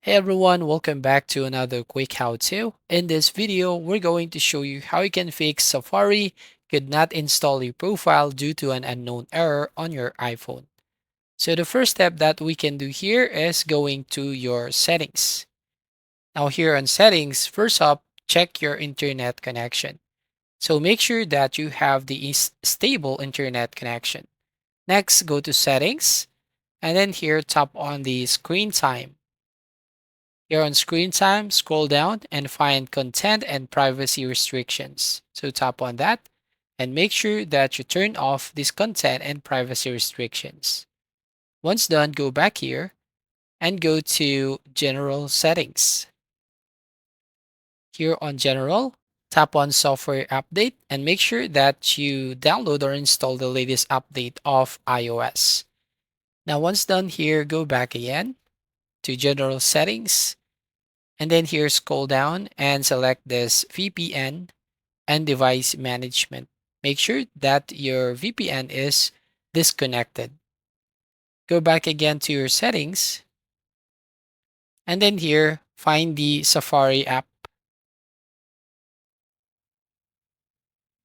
Hey everyone, welcome back to another quick how-to. In this video, we're going to show you how you can fix Safari could not install your profile due to an unknown error on your iPhone. So the first step that we can do here is going to your settings. Now here on settings, first up, check your internet connection. So make sure that you have the stable internet connection. Next, go to settings and then here tap on the screen time. Here on screen time, scroll down and find content and privacy restrictions. So tap on that and make sure that you turn off this content and privacy restrictions. Once done, go back here and go to general settings. Here on general, tap on software update and make sure that you download or install the latest update of iOS. Now, once done here, go back again to general settings. And then here, scroll down and select this VPN and device management. Make sure that your VPN is disconnected. Go back again to your settings. And then here, find the Safari app.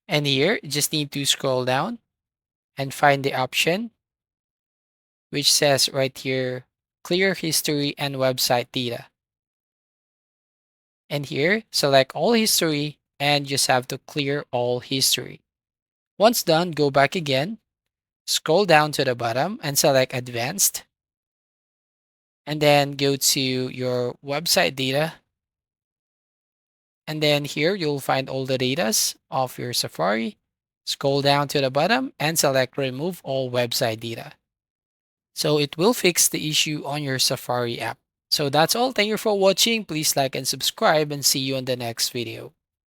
And here, you just need to scroll down and find the option which says right here, clear history and website data. And here, select all history and just have to clear all history. Once done, go back again, scroll down to the bottom and select advanced. And then go to your website data. And then here you'll find all the datas of your Safari. Scroll down to the bottom and select remove all website data. So it will fix the issue on your Safari app. So that's all. Thank you for watching. Please like and subscribe and see you in the next video.